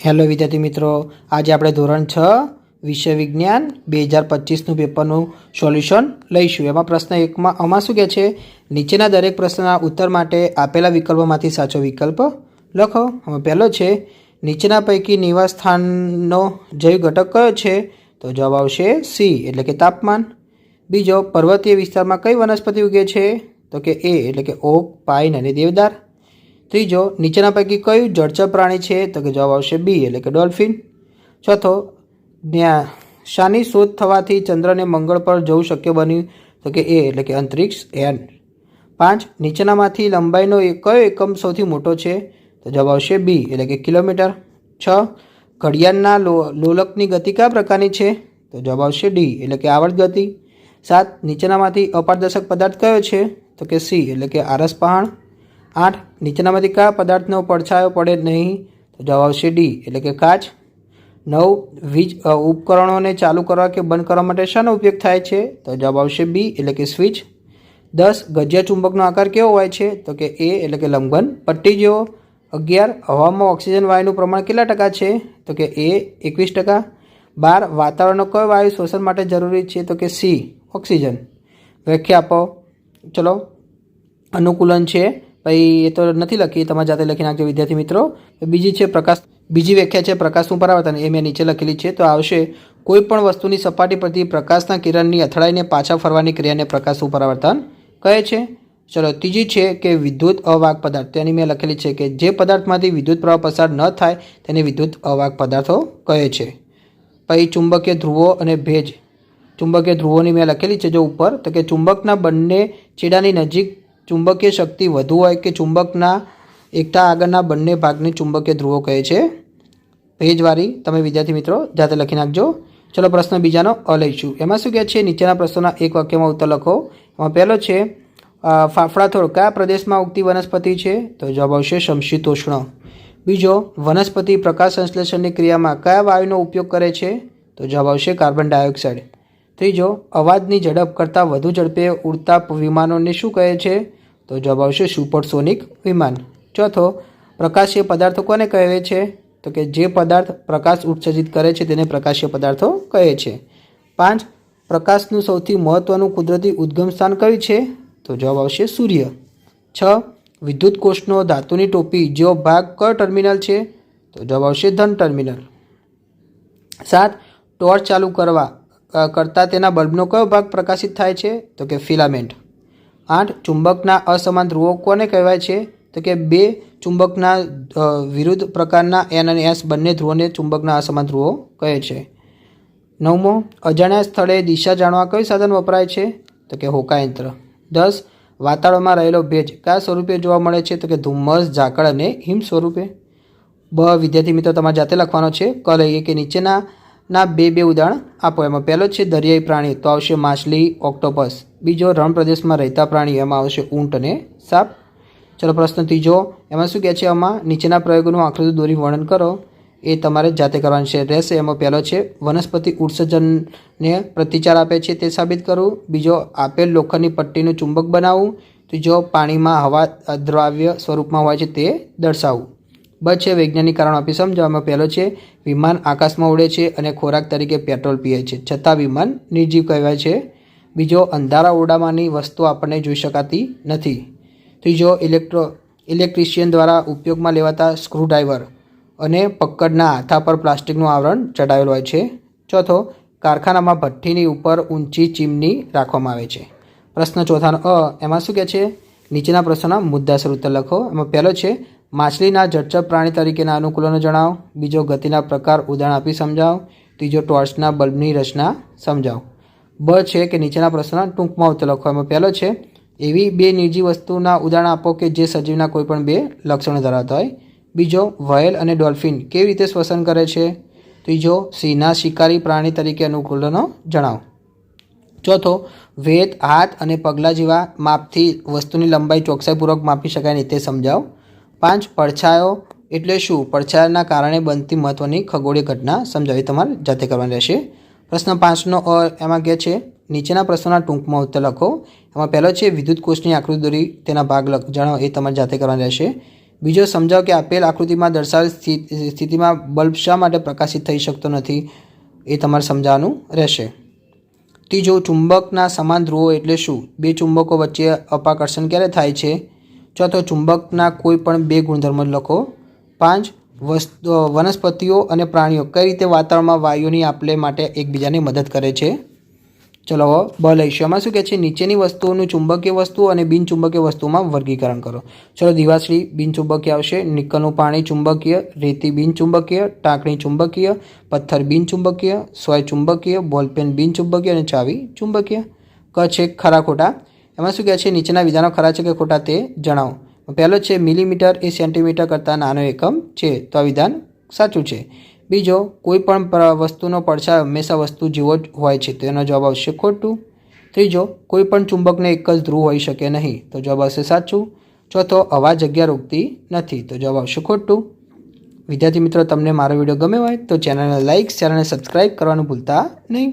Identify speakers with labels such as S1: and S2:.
S1: Hello વિદ્યાર્થી મિત્રો, આજે આપણે ધોરણ 6 વિષય વિજ્ઞાન 2025નું પેપરનું સોલ્યુશન લઈશું। એમાં પ્રશ્ન 1માં આમાં શું કહે છે, નીચેના દરેક પ્રશ્નના ઉત્તર માટે આપેલા વિકલ્પોમાંથી સાચો વિકલ્પ લખો। હવે પહેલો છે, નીચેના પૈકી નિવાસ સ્થાનનો જૈવ ઘટક કયો છે? તો જવાબ આવશે સી એટલે કે તાપમાન। બીજો, પર્વતીય વિસ્તારમાં કઈ વનસ્પતિ ઉગે છે? તો કે એ એટલે કે ઓક, પાઇન અને દેવદાર। ત્રીજો, નીચેના પૈકી કયું જળચર પ્રાણી છે? તો કે જવાબ આવશે બી એટલે કે ડોલ્ફિન। ચોથો, શાની શોધ થવાથી ચંદ્રને મંગળ પર જવું શક્ય બન્યું? તો કે એ એટલે કે અંતરિક્ષ યાન। 5, નીચેનામાંથી લંબાઈનો કયો એકમ સૌથી મોટો છે? તો જવાબ આવશે બી એટલે કે કિલોમીટર। 6, ઘડિયાળના લોલકની ગતિ કયા પ્રકારની છે? તો જવાબ આવશે ડી એટલે કે આવર્ત ગતિ। 7, નીચેનામાંથી અપારદર્શક પદાર્થ કયો છે? તો કે સી એટલે કે આરસ પહાણ। 8, નીચેનામાંથી કયા પદાર્થનો પડછાયો પડે નહીં? તો જવાબ આવશે ડી એટલે કે કાચ। 9, વીજ ઉપકરણોને ચાલુ કરવા કે બંધ કરવા માટે શાનો ઉપયોગ થાય છે? તો જવાબ આવશે બી એટલે કે સ્વિચ। 10, ગજિયા ચુંબકનો આકાર કેવો હોય છે? તો કે એ એટલે કે લંબઘન પટ્ટી જેવો। 11, હવામાં ઓક્સિજન વાયુનું પ્રમાણ કેટલા ટકા છે? તો કે એ 21%। 12, વાતાવરણનો કયો વાયુ શ્વસન માટે જરૂરી છે? તો કે સી ઓક્સિજન। વ્યાખ્યા આપો। ચલો, અનુકૂલન છે ભાઈ, એ તો નથી લખી, તમારે જાતે લખી નાખજો વિદ્યાર્થી મિત્રો। બીજી છે બીજી વ્યાખ્યા છે પ્રકાશનું પરાવર્તન, એ મેં નીચે લખેલી છે, તો આવશે કોઈ પણ વસ્તુની સપાટી પરથી પ્રકાશના કિરણની અથડાઈને પાછા ફરવાની ક્રિયાને પ્રકાશનું પરાવર્તન કહે છે। ચલો, ત્રીજી છે કે વિદ્યુત અવાહક પદાર્થ, તેની મેં લખેલી છે કે જે પદાર્થમાંથી વિદ્યુત પ્રવાહ પસાર ન થાય તેને વિદ્યુત અવાહક પદાર્થો કહે છે। પછી ચુંબકીય ધ્રુવો અને ભેજ, ચુંબકીય ધ્રુવોની મેં લખેલી છે જો ઉપર, તો કે ચુંબકના બંને છેડાની નજીક ચુંબકીય શક્તિ વધુ હોય કે ચુંબકના એકતા આગળના બંને ભાગને ચુંબકીય ધ્રુવો કહે છે। ભેજવાળી તમે વિદ્યાર્થી મિત્રો જાતે લખી નાખજો। ચલો, પ્રશ્ન બીજાનો લઈશું। એમાં શું કહે છે, નીચેના પ્રશ્નોના એક વાક્યમાં ઉત્તર લખો। એમાં પહેલો છે, ફાફડા છોડ કયા પ્રદેશમાં ઉગતી વનસ્પતિ છે? તો જવાબ આવશે સમશીતોષ્ણ। બીજો, વનસ્પતિ પ્રકાશ સંશ્લેષણની ક્રિયામાં કયા વાયુનો ઉપયોગ કરે છે? તો જવાબ આવશે કાર્બન ડાયોક્સાઇડ। ત્રીજો, અવાજની ઝડપ કરતાં વધુ ઝડપે ઉડતા વિમાનોને શું કહે છે? તો જવાબ આવશે સુપરસોનિક વિમાન। ચોથો, પ્રકાશીય પદાર્થો કોને કહે છે? તો કે જે પદાર્થ પ્રકાશ ઉત્સર્જિત કરે છે તેને પ્રકાશીય પદાર્થો કહે છે। 5, પ્રકાશનું સૌથી મહત્વનું કુદરતી ઉદ્ગમ સ્થાન કયું છે? તો જવાબ આવશે સૂર્ય। 6, વિદ્યુત કોષનો ધાતુની ટોપી જેવો ભાગ કયો ટર્મિનલ છે? તો જવાબ આવશે ધન ટર્મિનલ। 7, ટોર્ચ ચાલુ કરતાં તેના બલ્બનો કયો ભાગ પ્રકાશિત થાય છે? તો કે ફિલામેન્ટ। 8, ચુંબકના અસમાન ધ્રુવો કોને કહેવાય છે? તો કે બે ચુંબકના વિરુદ્ધ પ્રકારના એન અને એસ બંને ધ્રુવોને ચુંબકના અસમાન ધ્રુવો કહે છે। 9મો, અજાણ્યા સ્થળે દિશા જાણવા કયું સાધન વપરાય છે? તો કે હોકાયંત્ર। 10, વાતાવરણમાં રહેલો ભેજ કયા સ્વરૂપે જોવા મળે છે? તો કે ધુમ્મસ, ઝાકળ અને હિમ સ્વરૂપે। વિદ્યાર્થી મિત્રો તમારે જાતે લખવાનો છે। ક લઈએ કે નીચેના બે ઉદાહરણ આપો। એમાં પહેલો છે દરિયાઈ પ્રાણી, તો આવશે માછલી, ઓક્ટોપસ। બીજો, રણ પ્રદેશમાં રહેતા પ્રાણી, એમાં આવશે ઊંટ અને સાપ। ચલો, પ્રશ્ન ત્રીજો, એમાં શું કહે છે, આમાં નીચેના પ્રયોગોનું આકૃતિ દોરી વર્ણન કરો, એ તમારે જાતે કરવાનું છે રહેશે। એમાં પહેલો છે, વનસ્પતિ ઉત્સર્જનને પ્રતિચાર આપે છે તે સાબિત કરવું। બીજો, આપેલ લોખંડની પટ્ટીનું ચુંબક બનાવવું। ત્રીજો, પાણીમાં હવા દ્રાવ્ય સ્વરૂપમાં હોય છે તે દર્શાવવું। છે વૈજ્ઞાનિક કારણ આપી સમજાવવામાં પહેલો છે, વિમાન આકાશમાં ઉડે છે અને ખોરાક તરીકે પેટ્રોલ પીએ છે છતાં વિમાન નિર્જીવ કહેવાય છે। બીજો, અંધારા ઓરડામાંની વસ્તુ આપણને જોઈ શકાતી નથી। ત્રીજો, ઇલેક્ટ્રિશિયન દ્વારા ઉપયોગમાં લેવાતા સ્ક્રૂડ્રાઈવર અને પકડના હાથા પર પ્લાસ્ટિકનું આવરણ ચડાવેલું હોય છે। ચોથો, કારખાનામાં ભઠ્ઠીની ઉપર ઊંચી ચીમની રાખવામાં આવે છે। પ્રશ્ન ચોથાનો એમાં શું કહે છે, નીચેના પ્રશ્નોના મુદ્દાસર ઉત્તર લખો। એમાં પહેલો છે, માછલીના જળચર પ્રાણી તરીકેના અનુકૂલનો જણાવો। બીજો, ગતિના પ્રકાર ઉદાહરણ આપી સમજાવો। ત્રીજો, ટોર્ચના બલ્બની રચના સમજાવો। છે કે નીચેના પ્રશ્નોના ટૂંકમાં ઉત્તર લખો। એમાં પહેલો છે, એવી બે નિર્જીવ વસ્તુના ઉદાહરણ આપો કે જે સજીવના કોઈપણ બે લક્ષણો ધરાવતા હોય। બીજો, વ્હેલ અને ડોલ્ફિન કેવી રીતે શ્વસન કરે છે? ત્રીજો, સિંહના શિકારી પ્રાણી તરીકે અનુકૂલનો જણાવો। ચોથો, વેદ, હાથ અને પગલાં જેવા માપથી વસ્તુની લંબાઈ ચોકસાઈપૂર્વક માપી શકાય નહીં તે સમજાવો। 5, પડછાયો એટલે શું? પડછાયાના કારણે બનતી મહત્વની ખગોળીય ઘટના સમજાવી તમારે જાતે કરવાની રહેશે। પ્રશ્ન 5નો એમાં કહે છે, નીચેના પ્રશ્નોના ટૂંકમાં ઉત્તર લખો। એમાં પહેલો છે, વિદ્યુત કોષની આકૃતિ દોરી તેના ભાગ જણાવો, એ તમારે જાતે કરવાની રહેશે। બીજો, સમજાવો કે આપેલ આકૃતિમાં દર્શાવેલ સ્થિતિમાં બલ્બ શા માટે પ્રકાશિત થઈ શકતો નથી, એ તમારે સમજાવવાનું રહેશે. ત્રીજો, ચુંબકના સમાન ધ્રુવો એટલે શું? બે ચુંબકો વચ્ચે અપાકર્ષણ ક્યારે થાય છે? ચોથો, ચુંબકના કોઈ પણ બે ગુણધર્મો લખો. 5, વનસ્પતિઓ અને પ્રાણીઓ કઈ રીતે વાતાવરણમાં વાયુની આપલે માટે એકબીજાને મદદ કરે છે? ચલો બ લઈશું. એમાં શું કહે છે? નીચેની વસ્તુઓનું ચુંબકીય વસ્તુઓ અને બિનચુંબકીય વસ્તુઓમાં વર્ગીકરણ કરો. ચલો, દિવાસળી બિનચુંબકીય આવશે, નિકલનું પાણી ચુંબકીય, રેતી બિનચુંબકીય, ટાંકણી ચુંબકીય, પથ્થર બિનચુંબકીય, સોય ચુંબકીય, બોલપેન બિનચુંબકીય અને ચાવી ચુંબકીય. ક છે ખરા ખોટા. એમાં શું કહે છે? નીચેના વિધાનો ખરા છે કે ખોટા તે જણાવો. પહેલો છે મિલીમીટર એ સેન્ટીમીટર કરતાં નાનો એકમ છે, તો આ વિધાન સાચું છે. બીજો, કોઈ પણ વસ્તુનો પડછાયો હંમેશા વસ્તુ જેવો જ હોય છે, તો એનો જવાબ આવશે ખોટું. ત્રીજો, કોઈ પણ ચુંબકને એક જ ધ્રુવ હોઈ શકે નહીં, તો જવાબ આવશે સાચું. ચોથો, હવા જગ્યા રોકતી નથી, તો જવાબ આવશે ખોટું. વિદ્યાર્થી મિત્રો, તમને મારો વિડીયો ગમ્યો હોય તો ચેનલને લાઇક, શેર અને સબસ્ક્રાઈબ કરવાનું ભૂલતા નહીં.